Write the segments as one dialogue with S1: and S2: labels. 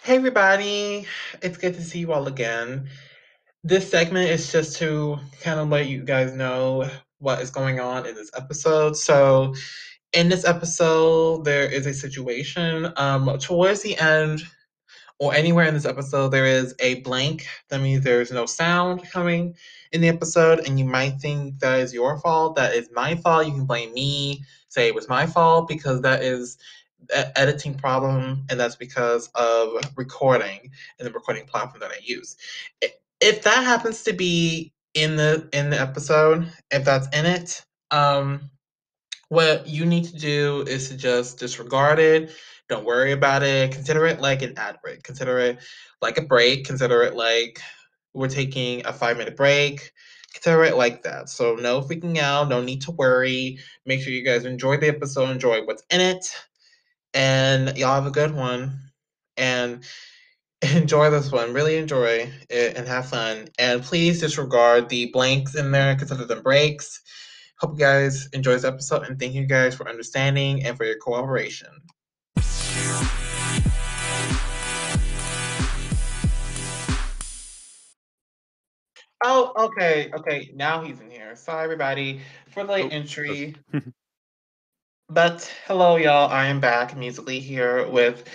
S1: Hey everybody, it's good to see you all again. This segment is just to kind of let you guys know what is going on in this episode. So, in this episode, there is a situation. Towards the end, or anywhere in this episode, there is a blank. That means there's no sound coming in the episode, and you might think that is your fault. That is my fault. You can blame me, say it was my fault, because that is an editing problem, and that's because of recording and the recording platform that I use. If that happens to be in the episode, if that's in it, what you need to do is to just disregard it. Don't worry about it. Consider it like an ad break. Consider it like a break. Consider it like we're taking a 5 minute break. Consider it like that. So, no freaking out. No need to worry. Make sure you guys enjoy the episode, enjoy what's in it, and y'all have a good one. And enjoy this one. Really enjoy it and have fun. And please disregard the blanks in there. Consider them breaks. Hope you guys enjoy this episode and thank you guys for understanding and for your cooperation. Oh, okay, okay. Now he's in here. Sorry, everybody, for the late
S2: Oh,
S1: entry. But hello, y'all. I am back musically here with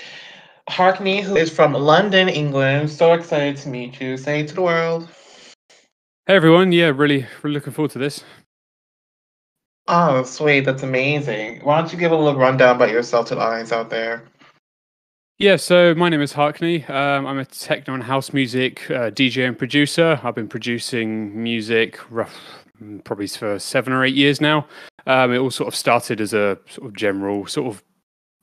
S1: Harknee, who is from London, England. So excited to meet you. Say it to the world.
S2: Hey everyone, yeah, really looking forward to this.
S1: Oh, sweet. That's amazing. Why don't you give a little rundown about yourself to the audience out there?
S2: Yeah, so my name is Harknee. I'm a techno and house music DJ and producer. I've been producing music probably for 7 or 8 years now. It all sort of started as a sort of general sort of.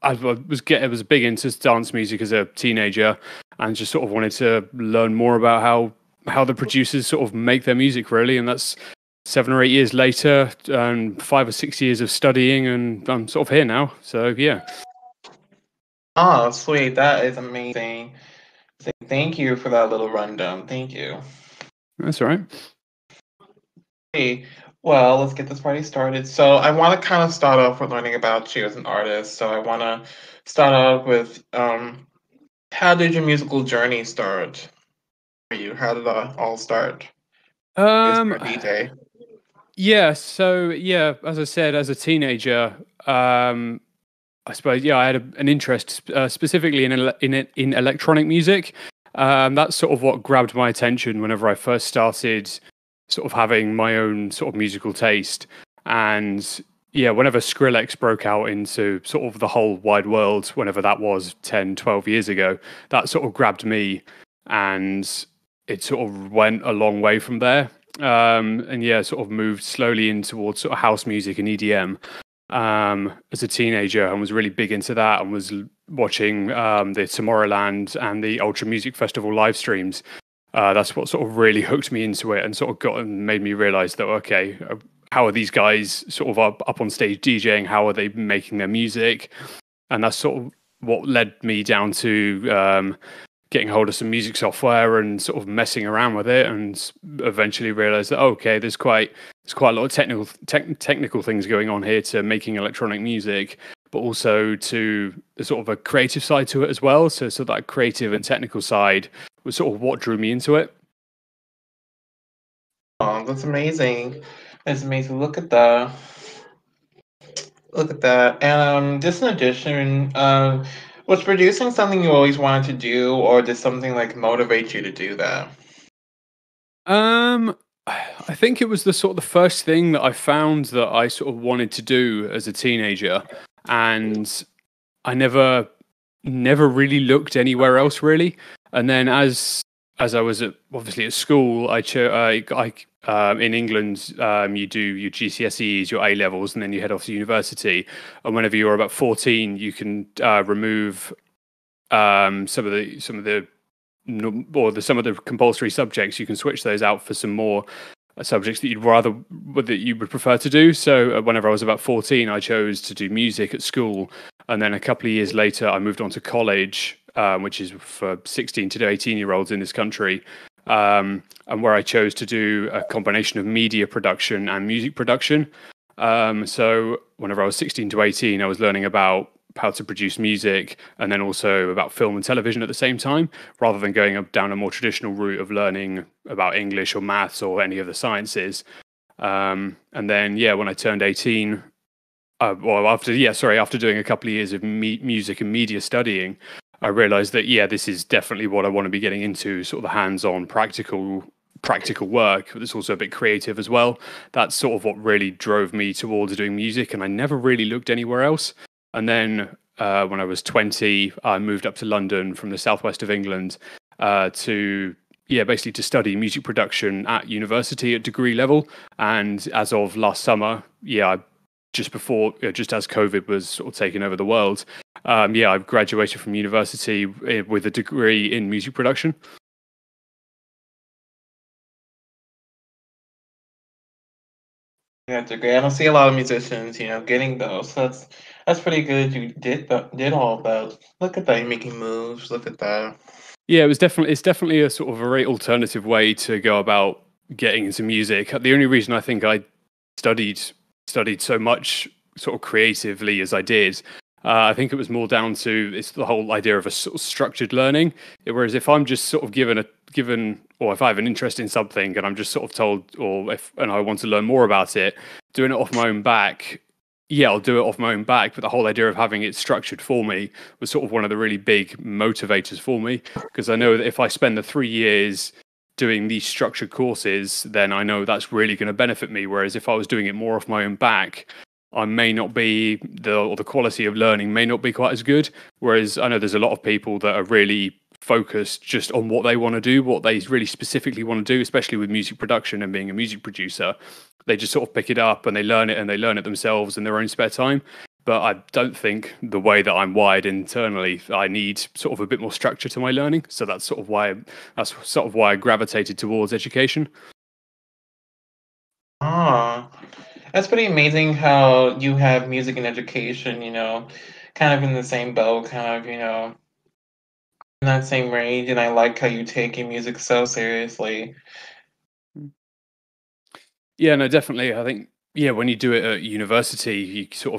S2: I was big into dance music as a teenager, and just sort of wanted to learn more about how the producers sort of make their music really, and that's 7 or 8 years later, and 5 or 6 years of studying, and I'm sort of here now. So yeah.
S1: Oh, sweet. That is amazing. Thank you for that little rundown. Thank you.
S2: That's all right.
S1: Hey, well, let's get this party started. So, I want to kind of start off with learning about you as an artist. So, I want to start off with how did your musical journey start for you? How did it all start? Is
S2: Um,
S1: for a DJ?
S2: yeah. So yeah, as I said, as a teenager, I suppose yeah, I had an interest specifically in electronic music. That's sort of what grabbed my attention whenever I first started, sort of having my own sort of musical taste. And yeah, whenever Skrillex broke out into sort of the whole wide world, whenever that was 10, 12 years ago, that sort of grabbed me, and it sort of went a long way from there. And yeah, sort of moved slowly in towards sort of house music and EDM as a teenager, and was really big into that, and was watching the Tomorrowland and the Ultra Music Festival live streams. That's what sort of really hooked me into it, and sort of got and made me realize that okay, how are these guys sort of up on stage DJing? How are they making their music? And that's sort of what led me down to getting hold of some music software and sort of messing around with it, and eventually realized that okay, there's quite a lot of technical things going on here to making electronic music, but also to the sort of a creative side to it as well. So that creative and technical side was sort of what drew me into it.
S1: Oh, that's amazing. That's amazing. Look at that. And just in addition, was producing something you always wanted to do, or did something like motivate you to do that?
S2: Um, I think it was the sort of the first thing that I found that I sort of wanted to do as a teenager, and I never really looked anywhere else really. And then as I was obviously at school, in England, you do your GCSEs, your A levels, and then you head off to university. And whenever you're about 14, you can remove some of the some of the compulsory subjects. You can switch those out for some more subjects that you would prefer to do. So whenever I was about 14, I chose to do music at school, and then a couple of years later, I moved on to college, which is for 16 to 18-year-olds in this country, and where I chose to do a combination of media production and music production. So whenever I was 16 to 18, I was learning about how to produce music, and then also about film and television at the same time, rather than going down a more traditional route of learning about English or maths or any of the sciences. And then, yeah, when I turned 18, after doing a couple of years of music and media studying, I realized that, yeah, this is definitely what I want to be getting into, sort of the hands-on practical work, but it's also a bit creative as well. That's sort of what really drove me towards doing music, and I never really looked anywhere else. And then when I was 20, I moved up to London from the southwest of England basically to study music production at university at degree level. And as of last summer, just as COVID was sort of taking over the world, I graduated from university with a degree in music production.
S1: Yeah, degree. I don't see a lot of musicians, getting those. So that's pretty good. You did all of that. Look at that, you're making moves. Look at that.
S2: Yeah, it's definitely a sort of a very alternative way to go about getting into music. The only reason I think I studied so much sort of creatively as I did, I think it was more down to it's the whole idea of a sort of structured learning. Whereas if I'm just sort of or if I have an interest in something and I'm just sort of told, and I want to learn more about it, doing it off my own back, yeah, I'll do it off my own back. But the whole idea of having it structured for me was sort of one of the really big motivators for me, because I know that if I spend the 3 years doing these structured courses, then I know that's really going to benefit me. Whereas if I was doing it more off my own back, I may not be the quality of learning may not be quite as good. Whereas I know there's a lot of people that are really focused just on what they want to do, what they really specifically want to do, especially with music production and being a music producer. They just sort of pick it up and they learn it themselves in their own spare time. But I don't think the way that I'm wired internally, I need sort of a bit more structure to my learning. So that's sort of why I gravitated towards education.
S1: Ah, that's pretty amazing how you have music and education, kind of in the same boat, kind of, in that same range. And I like how you take your music so seriously.
S2: Yeah, no, definitely. I think, yeah, when you do it at university, you sort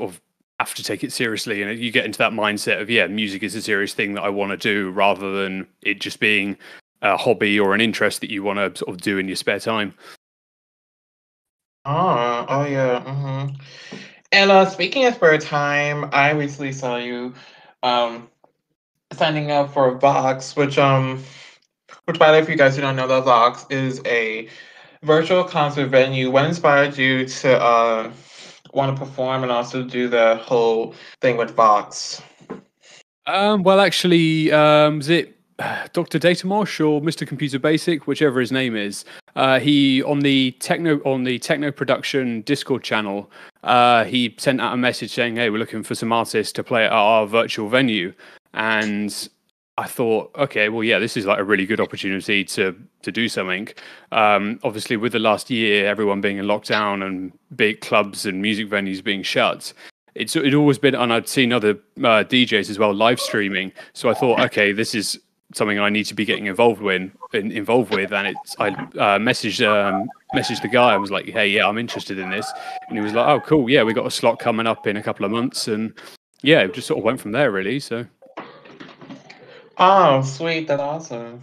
S2: of have to take it seriously, and you get into that mindset of, yeah, music is a serious thing that I want to do, rather than it just being a hobby or an interest that you want to sort of do in your spare time.
S1: Oh yeah. And speaking of spare time, I recently saw you um signing up for Vox, which by the way, if you guys do not know, that Vox is a virtual concert venue. What inspired you to want to perform and also do the whole thing with Vox?
S2: Well, actually, was it Dr. Datamosh or Mr. Computer Basic, whichever his name is? He on the techno production Discord channel. He sent out a message saying, "Hey, we're looking for some artists to play at our virtual venue," and I thought, okay, well, yeah, this is like a really good opportunity to do something. Obviously, with the last year, everyone being in lockdown and big clubs and music venues being shut, it'd always been, and I'd seen other DJs as well live streaming. So I thought, okay, this is something I need to be getting involved with, and I messaged the guy. I was like, hey, yeah, I'm interested in this, and he was like, oh, cool, yeah, we got a slot coming up in a couple of months, and yeah, it just sort of went from there, really. So.
S1: Oh, sweet, that's awesome.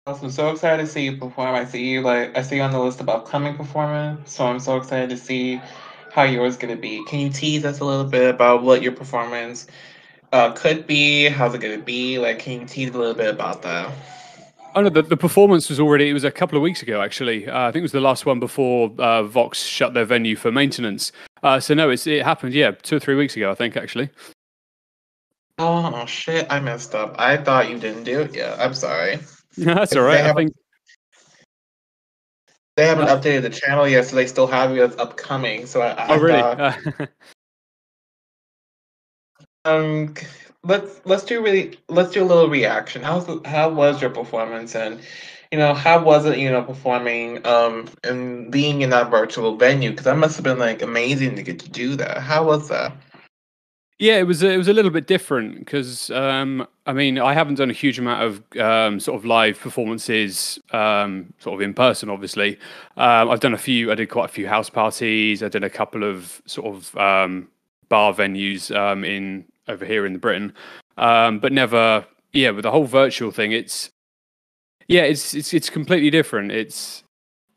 S1: Awesome. So excited to see you perform. I see you on the list of upcoming performance, so I'm so excited to see how yours gonna be. Can you tease us a little bit about what your performance could be? How's it gonna be? Like, can you tease a little bit about that?
S2: Oh no, the performance was already. It was a couple of weeks ago, actually. I think it was the last one before Vox shut their venue for maintenance. So no, it happened. Yeah, 2 or 3 weeks ago, I think, actually.
S1: Oh shit, I messed up. I thought you didn't do it yet. I'm sorry.
S2: That's all
S1: They
S2: right. I
S1: haven't
S2: think.
S1: they haven't
S2: Uh,
S1: updated the channel yet, so they still have you as upcoming. So
S2: oh
S1: I
S2: really?
S1: thought um let's do a little reaction. How was your performance, and how was it, performing and being in that virtual venue? Because that must have been like amazing to get to do that. How was that?
S2: Yeah, it was a little bit different because I mean, I haven't done a huge amount of sort of live performances sort of in person. Obviously, I've done a few. I did quite a few house parties. I did a couple of sort of bar venues in over here in Britain, but never, with the whole virtual thing, it's completely different.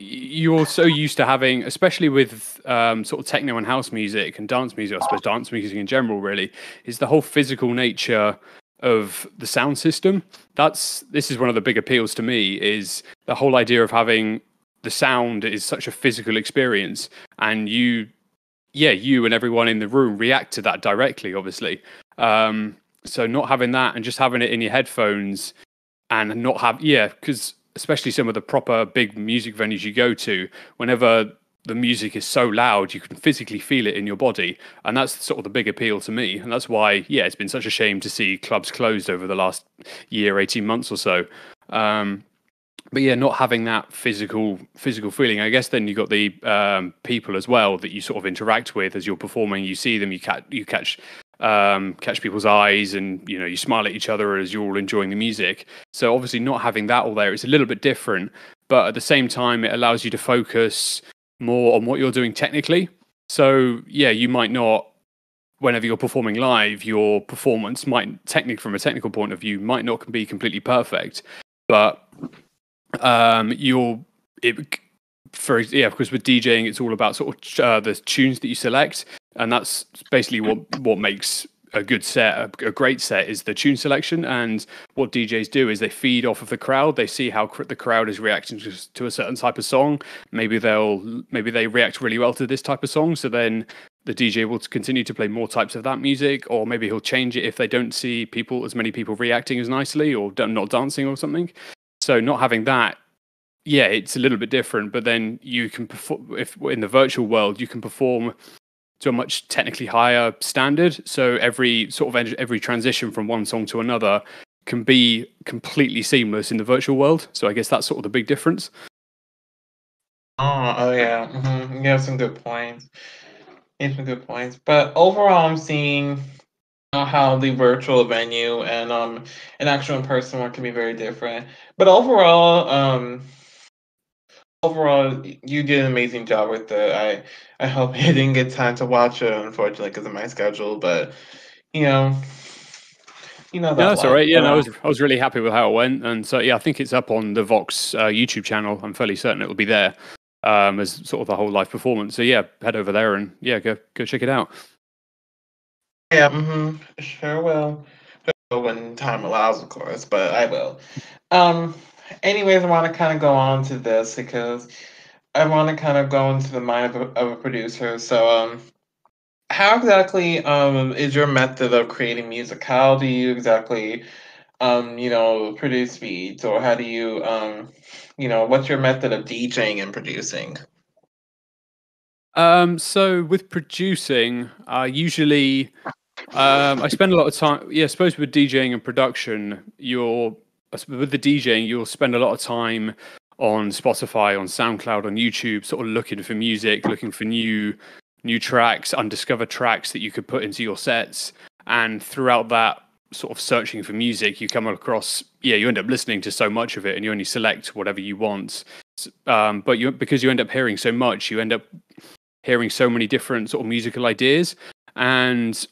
S2: You're so used to having, especially with sort of techno and house music and dance music, I suppose dance music in general, really, is the whole physical nature of the sound system. This is one of the big appeals to me, is the whole idea of having the sound is such a physical experience, and you and everyone in the room react to that directly, obviously. So not having that and just having it in your headphones and not have, because especially some of the proper big music venues you go to, whenever the music is so loud, you can physically feel it in your body. And that's sort of the big appeal to me. And that's why, it's been such a shame to see clubs closed over the last year, 18 months or so. But not having that physical feeling. I guess then you've got the people as well that you sort of interact with as you're performing. You see them, you catch people's eyes, and you smile at each other as you're all enjoying the music. So obviously not having that all there, it's a little bit different, but at the same time it allows you to focus more on what you're doing technically. So you might not, whenever you're performing live, your performance might from a technical point of view might not be completely perfect, but of course with DJing it's all about sort of the tunes that you select, and that's basically what makes a good set, a great set, is the tune selection. And what DJs do is they feed off of the crowd. They see how the crowd is reacting to a certain type of song. Maybe they react really well to this type of song, so then the DJ will continue to play more types of that music, or maybe he'll change it if they don't see as many people reacting as nicely or not dancing or something. So not having that, it's a little bit different. But then you can perform, if in the virtual world, you can perform to a much technically higher standard. So every transition from one song to another can be completely seamless in the virtual world. So I guess that's sort of the big difference.
S1: Oh yeah. You have some good points. But overall, I'm seeing how the virtual venue and an actual in person one can be very different. But overall, you did an amazing job with it. I hope you didn't get time to watch it, unfortunately, because of my schedule. But you know,
S2: Yeah,
S1: that
S2: that's all
S1: life.
S2: right. I was really happy with how it went, and so I think it's up on the Vox YouTube channel. I'm fairly certain it'll be there as sort of the whole live performance. So head over there and go check it out.
S1: Yeah, sure will. When time allows, of course, but I will. Um, Anyways, I want to kind of go on to this because I want to kind of go into the mind of a producer. So, how exactly is your method of creating music? How do you exactly produce beats, or how do you what's your method of DJing and producing?
S2: So with producing, usually I spend a lot of time. I suppose with DJing and production, with the DJing, you'll spend a lot of time on Spotify, on SoundCloud, on YouTube, sort of looking for music, looking for new tracks, undiscovered tracks that you could put into your sets. And throughout that sort of searching for music, you come across, you end up listening to so much of it, and you only select whatever you want. But because you end up hearing so much, you end up hearing so many different sort of musical ideas. And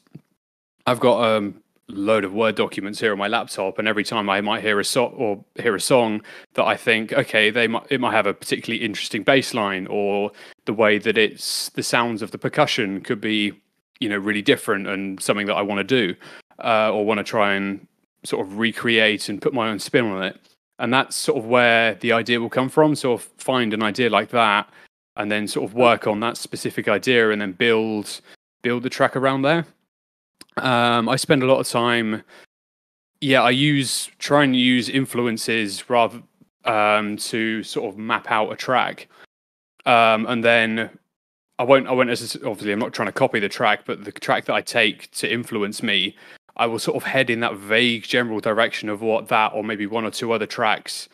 S2: I've got a load of Word documents here on my laptop, and every time I might hear a song that I think, okay, it might have a particularly interesting bass line, or the way that the sounds of the percussion could be, really different and something that I want to do, or want to try and sort of recreate and put my own spin on it. And that's sort of where the idea will come from. So I'll find an idea like that, and then sort of work on that specific idea, and then build the track around there. I spend a lot of time. I try and use influences rather to sort of map out a track, and then I won't obviously I'm not trying to copy the track, but the track that I take to influence me, I will sort of head in that vague general direction of what that or maybe one or two other tracks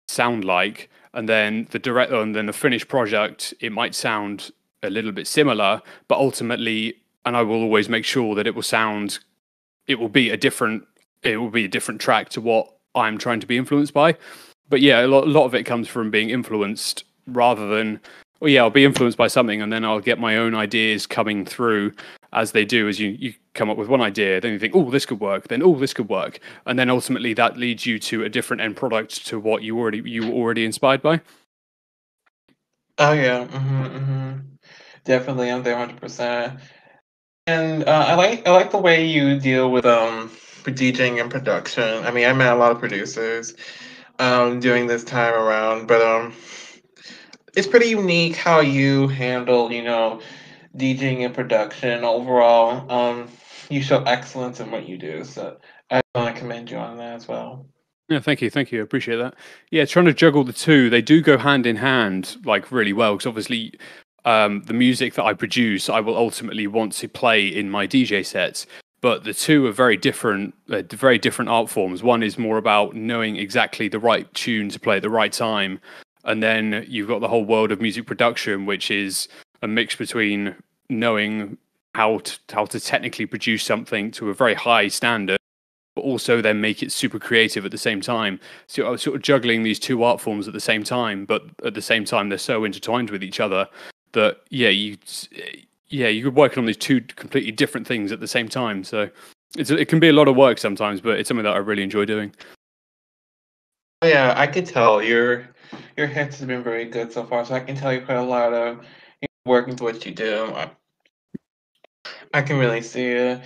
S2: sound like, and then the finished project, it might sound a little bit similar, but ultimately, and I will always make sure that it will be a different track to what I'm trying to be influenced by. But a lot of it comes from being influenced rather than, I'll be influenced by something and then I'll get my own ideas coming through, as they do, as you come up with one idea, then you think, oh, this could work, then oh, this could work, and then ultimately that leads you to a different end product to what you were already inspired by.
S1: Oh yeah, definitely, I'm there 100%. And I like the way you deal with for DJing and production. I mean, I met a lot of producers during this time around, but it's pretty unique how you handle, DJing and production overall. You show excellence in what you do, so I want to commend you on that as well.
S2: Yeah, thank you, I appreciate that. Yeah, trying to juggle the two, they do go hand in hand, like really well, because obviously, the music that I produce, I will ultimately want to play in my DJ sets. But the two are very different art forms. One is more about knowing exactly the right tune to play at the right time, and then you've got the whole world of music production, which is a mix between knowing how to technically produce something to a very high standard, but also then make it super creative at the same time. So I was sort of juggling these two art forms at the same time, but at the same time they're so intertwined with each other that you're working on these two completely different things at the same time. So it can be a lot of work sometimes, but it's something that I really enjoy doing.
S1: Oh, yeah, I could tell your hits has been very good so far, so I can tell you quite a lot of working to what you do. I can really see it.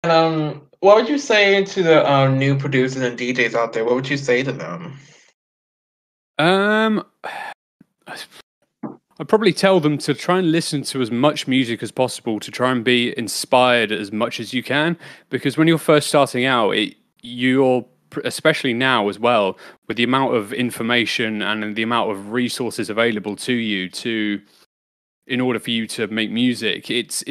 S1: And what would you say to the new producers and DJs out there? What would you say to them?
S2: Um, I'd probably tell them to try and listen to as much music as possible to try and be inspired as much as you can. Because when you're first starting out, especially now as well, with the amount of information and the amount of resources available to you in order for you to make music, it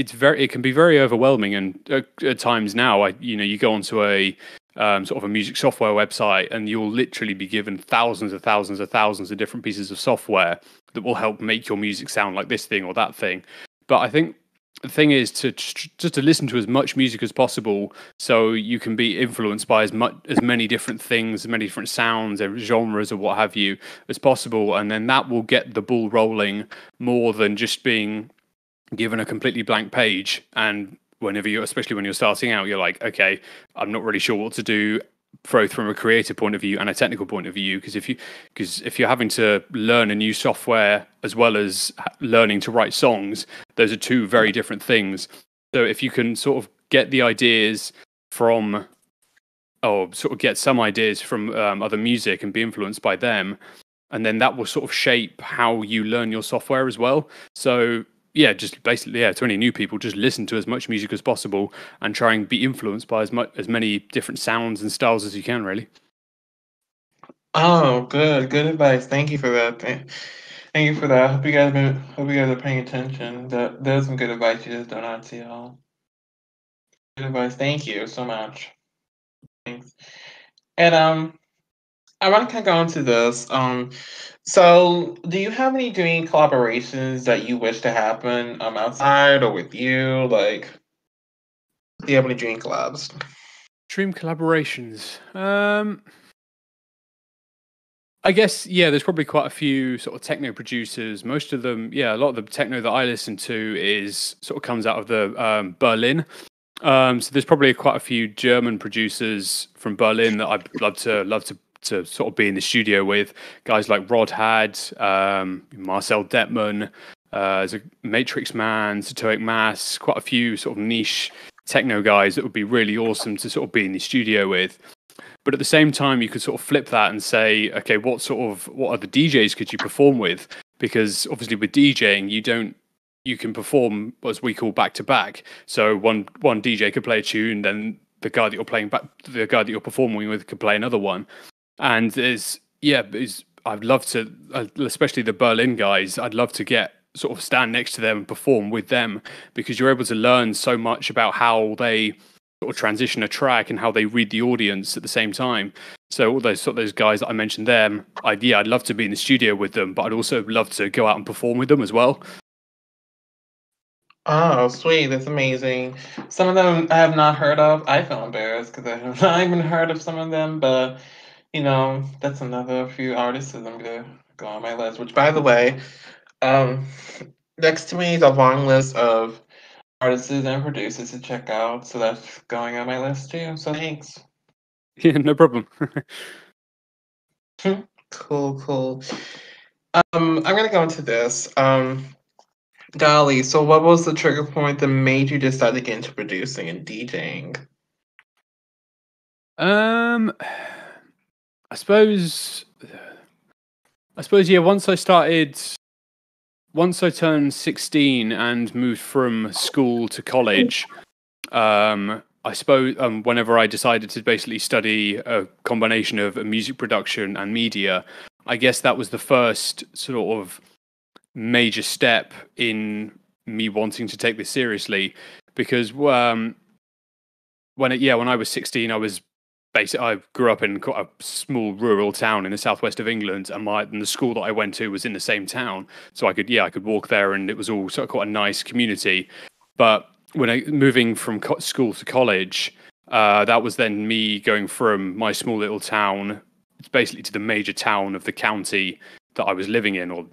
S2: can be very overwhelming. And at times now, you go onto a sort of a music software website, and you'll literally be given thousands of thousands of thousands of different pieces of software that will help make your music sound like this thing or that thing. But I think the thing is just to listen to as much music as possible, so you can be influenced by as many different things, as many different sounds and genres or what have you as possible, and then that will get the ball rolling more than just being given a completely blank page. And especially when you're starting out, you're like, okay, I'm not really sure what to do, both from a creative point of view and a technical point of view. Because if you're having to learn a new software as well as learning to write songs, those are two very different things. So if you can sort of get the ideas from, or sort of get some ideas from other music and be influenced by them, and then that will sort of shape how you learn your software as well. So yeah, just basically, to any new people, just listen to as much music as possible and try and be influenced by as many different sounds and styles as you can, really.
S1: Oh, good advice. Thank you for that. Thank you for that. Hope you guys are paying attention. There's some good advice you just don't not see all. Good advice. Thank you so much. Thanks. And I want to kind of go into this. So do you have any dream collaborations that you wish to happen outside or with you? Like, do you have any dream collabs?
S2: Dream collaborations. I guess, yeah, there's probably quite a few sort of techno producers. Most of them, yeah, a lot of the techno that I listen to is sort of comes out of the Berlin. So there's probably quite a few German producers from Berlin that I'd love to sort of be in the studio with. Guys like Rødhåd, Marcel Detman, there's a Matrix Man, Setaoc Mass, quite a few sort of niche techno guys that would be really awesome to sort of be in the studio with. But at the same time, you could sort of flip that and say, okay, what other DJs could you perform with? Because obviously with DJing, you can perform as we call back to back. So one DJ could play a tune, then the guy that you're performing with could play another one. And I'd love to, especially the Berlin guys, I'd love to get sort of stand next to them and perform with them, because you're able to learn so much about how they sort of transition a track and how they read the audience at the same time. So all those guys that I mentioned there, I'd love to be in the studio with them, but I'd also love to go out and perform with them as well.
S1: Oh, sweet. That's amazing. Some of them I have not heard of. I feel embarrassed because I have not even heard of some of them, but that's another few artists that I'm gonna go on my list. Which, by the way, um, next to me is a long list of artists and producers to check out. So that's going on my list too. So thanks.
S2: Yeah, no problem.
S1: Cool, cool. I'm gonna go into this. Golly, so what was the trigger point that made you decide to get into producing and DJing?
S2: um, I suppose, yeah. Once I turned 16 and moved from school to college, I suppose whenever I decided to basically study a combination of music production and media, I guess that was the first sort of major step in me wanting to take this seriously. Because when I was 16, I grew up in quite a small rural town in the southwest of England, and the school that I went to was in the same town, so I could walk there, and it was all sort of quite a nice community. But moving from school to college, that was then me going from my small little town, basically to the major town of the county that I was living in, or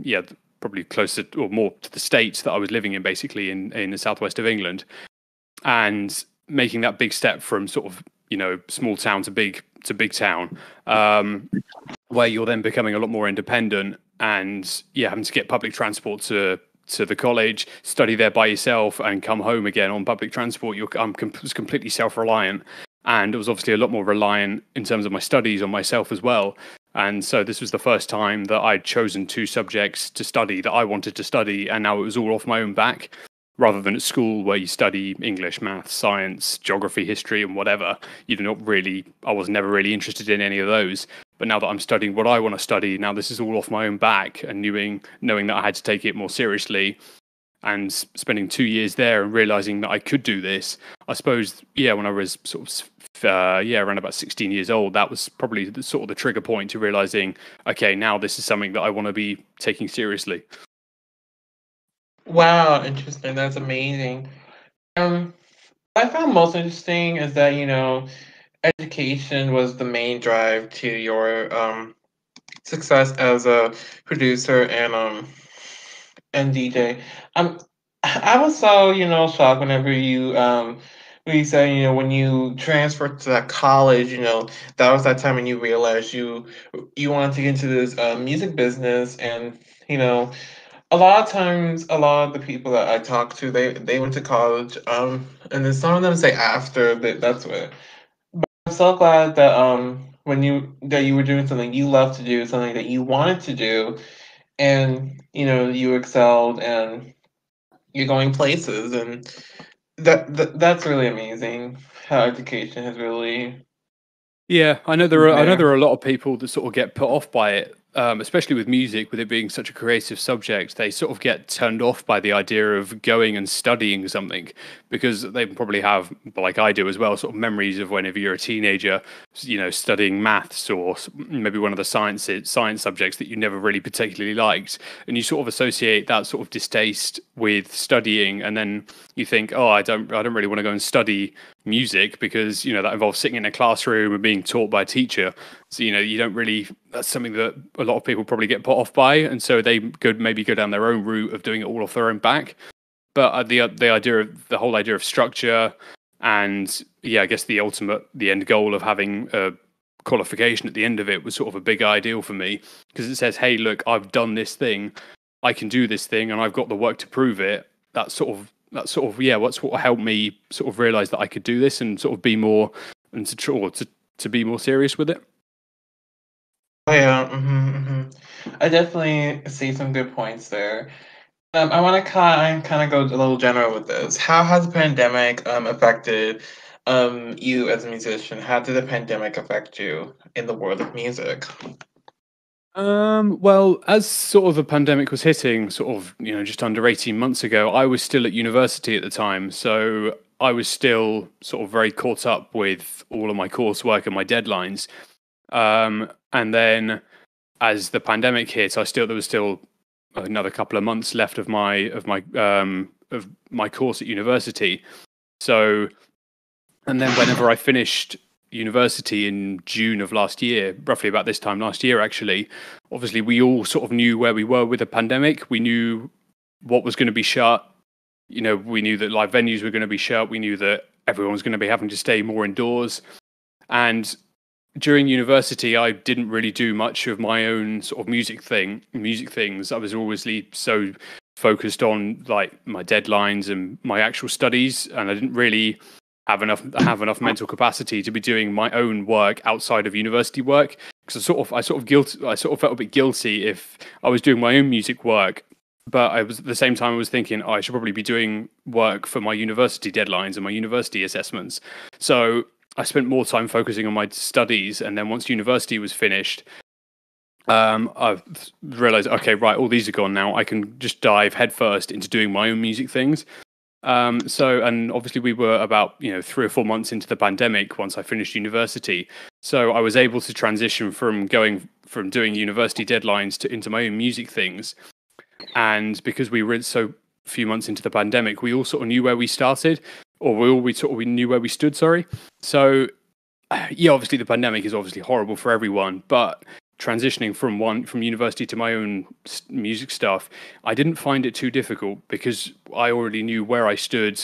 S2: probably closer or more to the state that I was living in, basically in the southwest of England, and making that big step from sort of small town to big town, where you're then becoming a lot more independent, and having to get public transport to the college, study there by yourself, and come home again on public transport. Was completely self-reliant, and it was obviously a lot more reliant in terms of my studies on myself as well. And so this was the first time that I'd chosen two subjects to study that I wanted to study, and now it was all off my own back, rather than at school where you study English, math, science, geography, history, and whatever. I was never really interested in any of those. But now that I'm studying what I want to study, now this is all off my own back, and knowing that I had to take it more seriously, and spending 2 years there and realizing that I could do this. I suppose, when I was sort of, around about 16 years old, that was probably the trigger point to realizing, okay, now this is something that I want to be taking seriously.
S1: Wow, interesting. That's amazing. What I found most interesting is that, education was the main drive to your success as a producer and DJ. Um, I was so, shocked whenever when you said, when you transferred to that college, that was that time when you realized you wanted to get into this music business. And, you know, a lot of times, a lot of the people that I talk to, they went to college, and then some of them say after that's what. I'm so glad that that you were doing something you love to do, something that you wanted to do, and you excelled, and you're going places, and that's really amazing. How education has really
S2: Yeah, I know
S1: been
S2: there
S1: there.
S2: are a lot of people that sort of get put off by it, especially with music, with it being such a creative subject. They sort of get turned off by the idea of going and studying something, because they probably have, like I do as well, sort of memories of whenever you're a teenager, studying maths or maybe one of the science subjects that you never really particularly liked, and you sort of associate that sort of distaste with studying, and then you think, oh, I don't really want to go and study music, because that involves sitting in a classroom and being taught by a teacher. So you don't really, that's something that a lot of people probably get put off by, and so they could maybe go down their own route of doing it all off their own back. But the whole idea of structure, and I guess the end goal of having a qualification at the end of it was sort of a big ideal for me, because it says, hey, look, I've done this thing, I can do this thing, and I've got the work to prove it. What's what helped me sort of realize that I could do this, and sort of be more, and to be more serious with it.
S1: Oh yeah, I definitely see some good points there. I want to kind of go a little general with this. How has the pandemic affected you as a musician? How did the pandemic affect you in the world of music?
S2: Well, as sort of the pandemic was hitting, sort of, just under 18 months ago, I was still at university at the time. So I was still sort of very caught up with all of my coursework and my deadlines. And then as the pandemic hit, there was still another couple of months left of my course at university. So, and then whenever I finished university in June of last year, roughly about this time last year, actually, obviously we all sort of knew where we were with the pandemic. We knew what was going to be shut, we knew that live venues were going to be shut. We knew that everyone was going to be having to stay more indoors. And during university, I didn't really do much of my own sort of music things. I was always so focused on like my deadlines and my actual studies, and I didn't really have enough mental capacity to be doing my own work outside of university work. Because I sort of felt a bit guilty if I was doing my own music work, but I was at the same time I was thinking, oh, I should probably be doing work for my university deadlines and my university assessments. So I spent more time focusing on my studies, and then once university was finished, I realized, okay, right, all these are gone now. I can just dive headfirst into doing my own music things. And obviously we were about 3 or 4 months into the pandemic once I finished university, so I was able to transition from doing university deadlines into my own music things. And because we were so few months into the pandemic, we all sort of knew where we started, or we knew where we stood. Sorry. So yeah, obviously the pandemic is obviously horrible for everyone, but transitioning from university to my own music stuff, I didn't find it too difficult because I already knew where I stood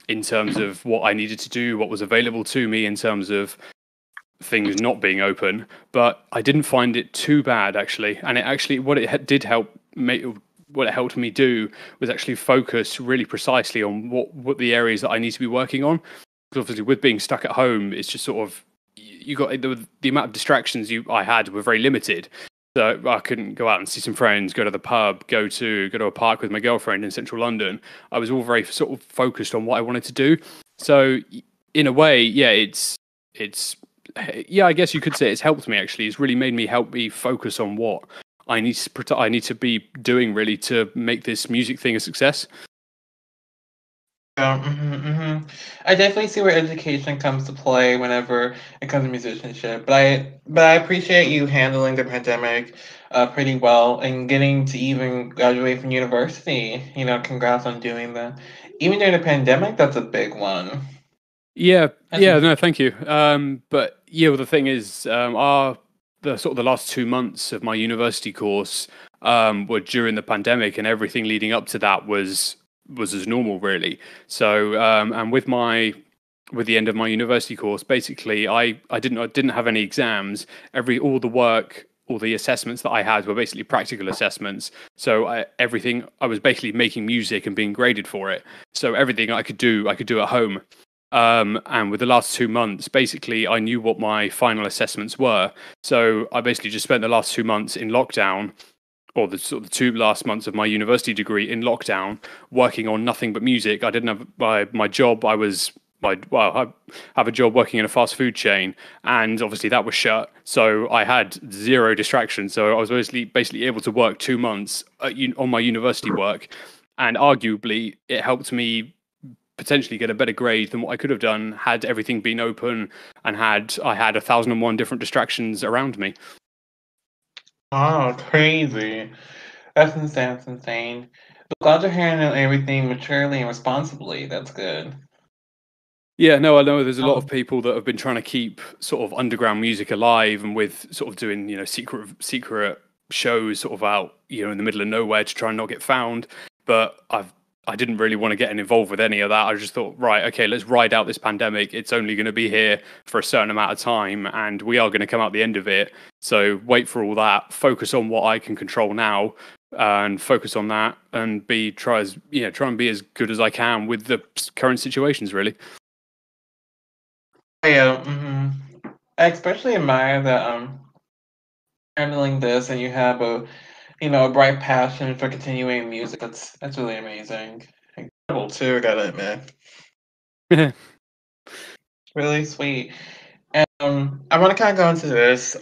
S2: in terms of what I needed to do, what was available to me in terms of things not being open. But I didn't find it too bad, actually. And what it helped me do was actually focus really precisely on what the areas that I need to be working on. Because obviously with being stuck at home, it's just sort of, you got the amount of distractions I had were very limited. So I couldn't go out and see some friends, go to the pub, go to a park with my girlfriend in central London. I was all very sort of focused on what I wanted to do. So in a way, yeah, I guess you could say it's helped me actually. It's really made me focus on what I need to be doing really to make this music thing a success.
S1: I definitely see where education comes to play whenever it comes to musicianship. But I appreciate you handling the pandemic pretty well and getting to even graduate from university. Congrats on doing that. Even during the pandemic, that's a big one.
S2: Yeah,
S1: That's
S2: no, thank you. But yeah, well, the thing is, the last 2 months of my university course were during the pandemic, and everything leading up to that was as normal, really. So, and with the end of my university course, basically, I didn't have any exams. All the assessments that I had were basically practical assessments. So I was basically making music and being graded for it. So everything I could do at home. And with the last 2 months, basically, I knew what my final assessments were. So I basically just spent the last 2 months in lockdown, or the sort of 2 last months of my university degree in lockdown, working on nothing but music. I didn't have my job. I have a job working in a fast food chain, and obviously that was shut. So I had zero distractions. So I was basically able to work 2 months on my university work, and arguably it helped me potentially get a better grade than what I could have done had everything been open and I had 1,001 different distractions around me.
S1: Oh, crazy. That's insane. That's insane. But glad you're handling everything maturely and responsibly. That's good.
S2: Yeah, no, I know there's a lot of
S1: Oh,
S2: people that have been trying to keep sort of underground music alive, and with sort of doing, secret shows sort of out, in the middle of nowhere to try and not get found. But I didn't really want to get involved with any of that. I just thought, right, okay, let's ride out this pandemic. It's only going to be here for a certain amount of time, and we are going to come out the end of it. So wait for all that, focus on what I can control now, and focus on that, and try and be as good as I can with the current situations, really.
S1: yeah. I especially admire that handling this, and you have a bright passion for continuing music. That's really amazing. Incredible too, I gotta admit. Really sweet. And I want to kind of go into this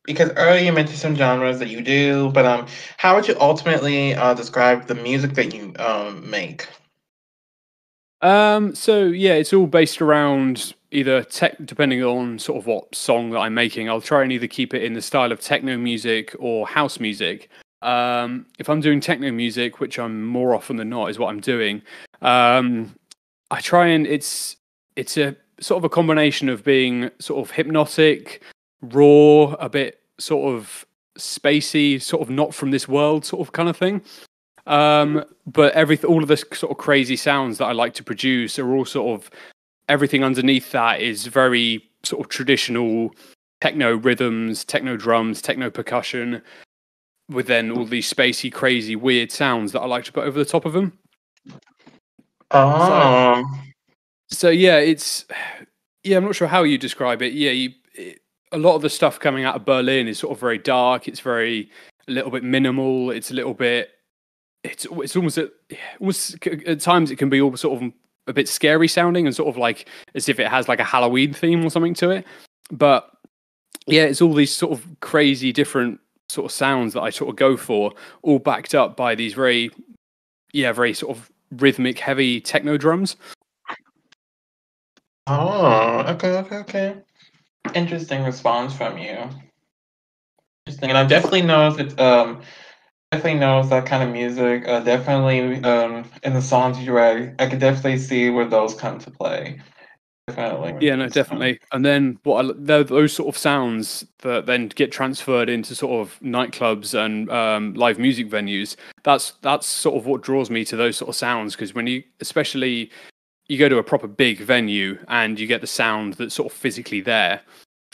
S1: because earlier you mentioned some genres that you do, but how would you ultimately describe the music that you make?
S2: So yeah, it's all based around either tech, depending on sort of what song that I'm making. I'll try and either keep it in the style of techno music or house music. If I'm doing techno music, which I'm more often than not is what I'm doing, I try and it's a sort of a combination of being sort of hypnotic, raw, a bit sort of spacey, sort of not from this world, sort of kind of thing. But all of the sort of crazy sounds that I like to produce are all sort of everything underneath that is very sort of traditional techno rhythms, techno drums, techno percussion, with then all these spacey, crazy, weird sounds that I like to put over the top of them.
S1: Oh.
S2: So yeah, I'm not sure how you describe it. Yeah, a lot of the stuff coming out of Berlin is sort of very dark. It's very a little bit minimal. It's a little bit. It's almost at times it can be all sort of a bit scary sounding and sort of like as if it has like a Halloween theme or something to it. But yeah, it's all these sort of crazy different sort of sounds that I sort of go for, all backed up by these very sort of rhythmic, heavy techno drums.
S1: Oh, okay. Interesting response from you. Interesting, and I definitely know definitely knows that kind of music. Definitely, in the songs you write, I could definitely see where those come to play. Definitely.
S2: Yeah, no, definitely. And then those sort of sounds that then get transferred into sort of nightclubs and live music venues. That's sort of what draws me to those sort of sounds, because when especially you go to a proper big venue and you get the sound that's sort of physically there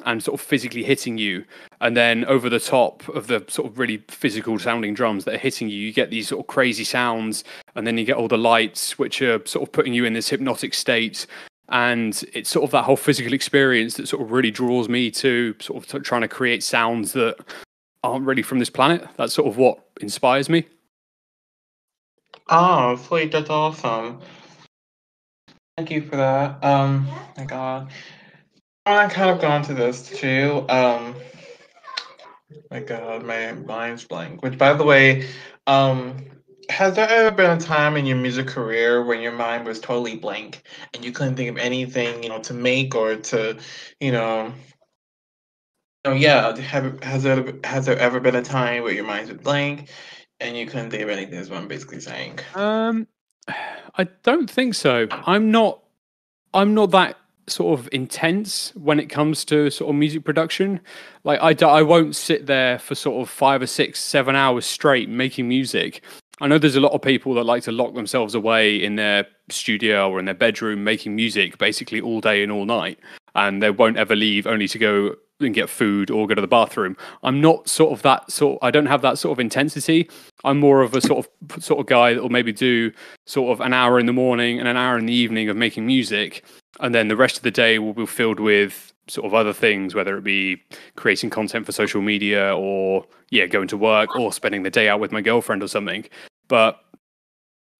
S2: and sort of physically hitting you, and then over the top of the sort of really physical sounding drums that are hitting you, you get these sort of crazy sounds, and then you get all the lights which are sort of putting you in this hypnotic state. And it's sort of that whole physical experience that sort of really draws me to sort of trying to create sounds that aren't really from this planet. That's sort of what inspires me.
S1: Oh, sweet, that's awesome. Thank you for that. My God. I kind of gone to this too. My God, my mind's blank. Which, by the way, um, has there ever been a time in your music career when your mind was totally blank and you couldn't think of anything, to make or to, you know, yeah, has there ever been a time where your mind's been blank and you couldn't think of anything? Is what I'm basically saying.
S2: Um, I don't think so. I'm not that sort of intense when it comes to sort of music production. Like I won't sit there for sort of 5 or 6, 7 hours straight making music. I know there's a lot of people that like to lock themselves away in their studio or in their bedroom making music basically all day and all night, and they won't ever leave only to go and get food or go to the bathroom. I'm not sort of that sort. I don't have that sort of intensity. I'm more of a sort of guy that will maybe do sort of an hour in the morning and an hour in the evening of making music, and then the rest of the day will be filled with sort of other things, whether it be creating content for social media or going to work or spending the day out with my girlfriend or something. But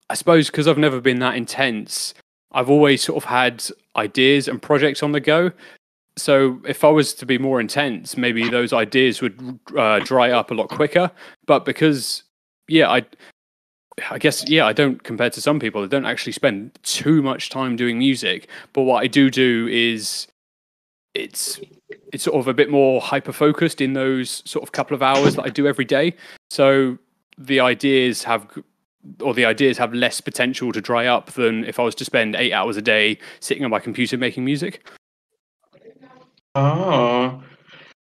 S2: I suppose because I've never been that intense, I've always sort of had ideas and projects on the go. So if I was to be more intense, maybe those ideas would dry up a lot quicker. But because, I guess, I don't, compared to some people, I don't actually spend too much time doing music. But what I do is it's sort of a bit more hyper focused in those sort of couple of hours that I do every day. So the ideas have less potential to dry up than if I was to spend 8 hours a day sitting on my computer making music.
S1: Oh,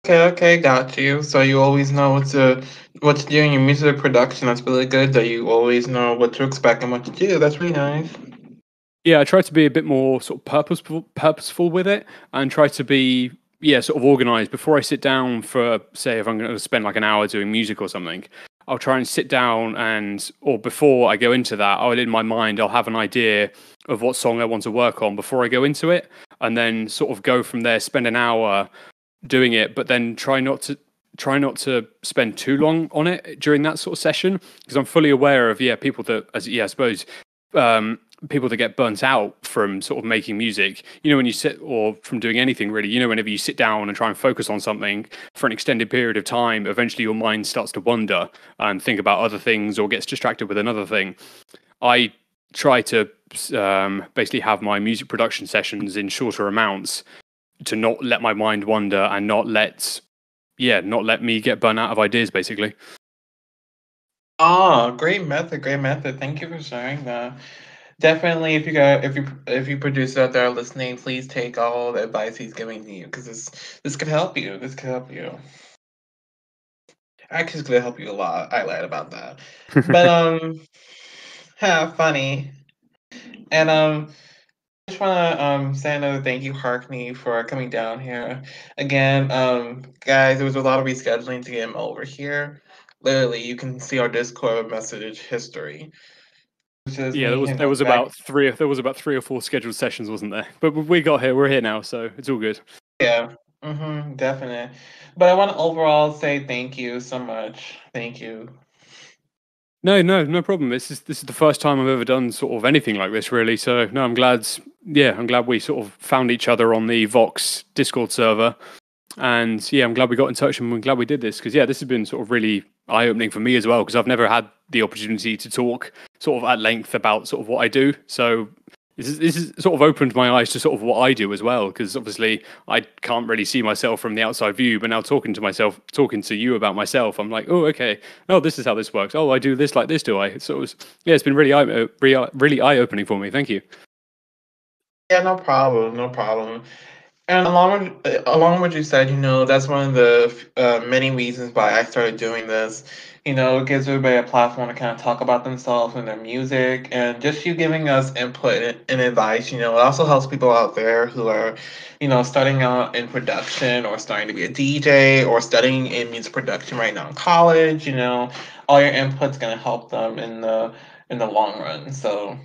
S1: okay, got you. So you always know what to do in your music production. That's really good that you always know what to expect and what to do. That's really nice.
S2: Yeah, I try to be a bit more sort of purposeful with it, and try to be sort of organized before I sit down for, say, if I'm going to spend like an hour doing music or something. I'll try and sit down or before I go into that, in my mind, I'll have an idea of what song I want to work on before I go into it, and then sort of go from there, spend an hour doing it, but then try not to spend too long on it during that sort of session, because I'm fully aware of people that, I suppose, people that get burnt out from sort of making music, when you sit, or from doing anything really, whenever you sit down and try and focus on something for an extended period of time, eventually your mind starts to wander and think about other things or gets distracted with another thing. I try to basically have my music production sessions in shorter amounts to not let my mind wander and not let me get burnt out of ideas, basically.
S1: Oh, great method, great method. Thank you for sharing that. Definitely, if you producers out there are listening, please take all the advice he's giving to you because this could help you. This could help you. actually gonna help you a lot. I lied about that. But funny. And just wanna say another thank you, Harknee, for coming down here. Again, guys, there was a lot of rescheduling to get him over here. Literally, you can see our Discord message history. It's just
S2: Yeah, there
S1: me,
S2: was
S1: you
S2: there
S1: know,
S2: was
S1: back.
S2: about three or four scheduled sessions, wasn't there? But we got here. We're here now, so it's all good.
S1: Yeah. Definite. But I want to overall say thank you so much. Thank you.
S2: No problem. This is the first time I've ever done sort of anything like this, really. So no, I'm glad. Yeah, I'm glad we sort of found each other on the Vox Discord server, and yeah, I'm glad we got in touch and I'm glad we did this because yeah, this has been sort of really eye opening for me as well because I've never had the opportunity to talk sort of at length about sort of what I do. So this is sort of opened my eyes to sort of what I do as well because obviously I can't really see myself from the outside view, but now talking to you about myself, I'm like, oh okay, oh this is how this works. Oh, I do this like this, do I? So yeah, it's been really eye opening for me. Thank you.
S1: Yeah, no problem. No problem. And along with what you said, that's one of the many reasons why I started doing this. It gives everybody a platform to kind of talk about themselves and their music, and just you giving us input and advice. It also helps people out there who are, starting out in production or starting to be a DJ or studying in music production right now in college. All your input's gonna help them in the long run. So,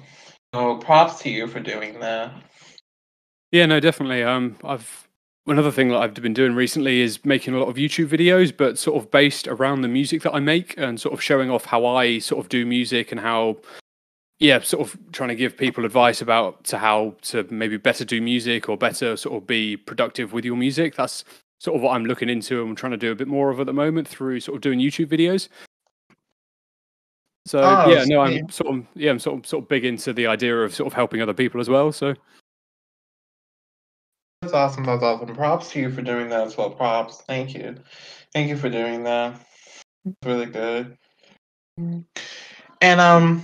S1: props to you for doing that.
S2: Yeah, no, definitely. I've Another thing that I've been doing recently is making a lot of YouTube videos, but sort of based around the music that I make and sort of showing off how I sort of do music and how, yeah, sort of trying to give people advice about to how to maybe better do music or better sort of be productive with your music. That's sort of what I'm looking into and I'm trying to do a bit more of at the moment through sort of doing YouTube videos. So
S1: Oh,
S2: yeah, no,
S1: sweet.
S2: I'm sort of big into the idea of sort of helping other people as well. So
S1: That's awesome. That's awesome. Props to you for doing that as well. Props. Thank you. Thank you for doing that. It's really good. And I want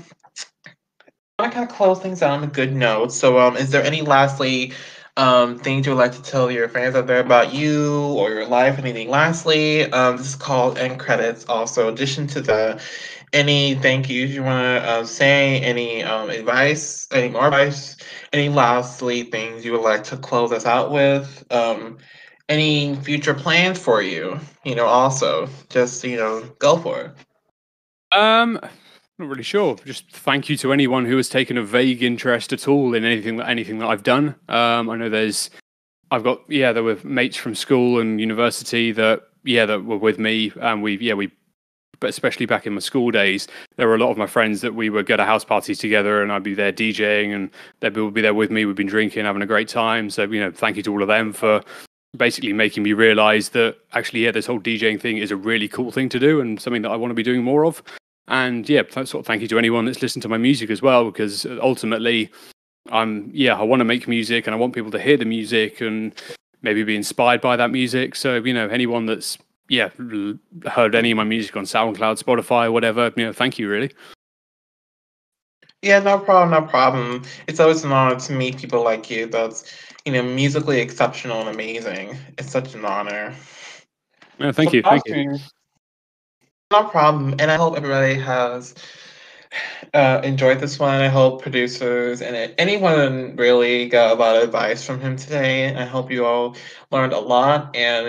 S1: to kind of close things out on a good note. So, is there any lastly things you would like to tell your fans out there about you or your life? Anything lastly? This is called end credits. Also, in addition to that, any thank yous you want to say? Any advice? Any more advice? Any lastly things you would like to close us out with? Any future plans for you? Also, just go for it.
S2: Not really sure. Just thank you to anyone who has taken a vague interest at all in anything that I've done. I know I've got there were mates from school and university that were with me, and but especially back in my school days, there were a lot of my friends that we would go to house parties together, and I'd be there DJing, and they'd all be there with me. We've been drinking, having a great time. So thank you to all of them for basically making me realize that actually, yeah, this whole DJing thing is a really cool thing to do and something that I want to be doing more of. And yeah, sort of thank you to anyone that's listened to my music as well, because ultimately, I want to make music and I want people to hear the music and maybe be inspired by that music. So anyone that's heard any of my music on SoundCloud, Spotify, whatever, thank you really.
S1: Yeah, no problem, no problem. It's always an honor to meet people like you that's, musically exceptional and amazing. It's such an honor.
S2: No,
S1: So
S2: thank
S1: props
S2: you.
S1: to you. No problem. And I hope everybody has enjoyed this one. I hope producers and anyone really got a lot of advice from him today. I hope you all learned a lot. And,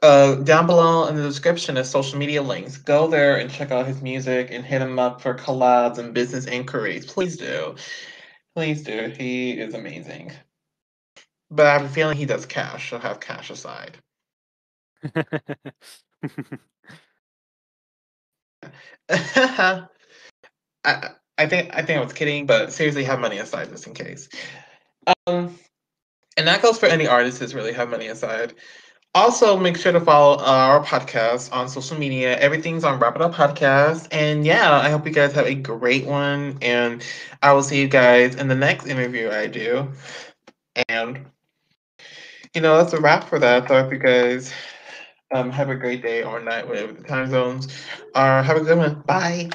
S1: down below in the description is social media links. Go there and check out his music and hit him up for collabs and business inquiries. Please do. Please do. He is amazing. But I have a feeling he does cash. He'll have cash aside. I, I think I was kidding, but seriously, have money aside just in case. Um, and that goes for any artists that really have money aside. Also, make sure to follow our podcast on social media. Everything's on Wrap It Up Podcast. And yeah, I hope you guys have a great one. And I will see you guys in the next interview I do. And, that's a wrap for that. So I hope you guys have a great day or night, whatever the time zones are. Have a good one. Bye.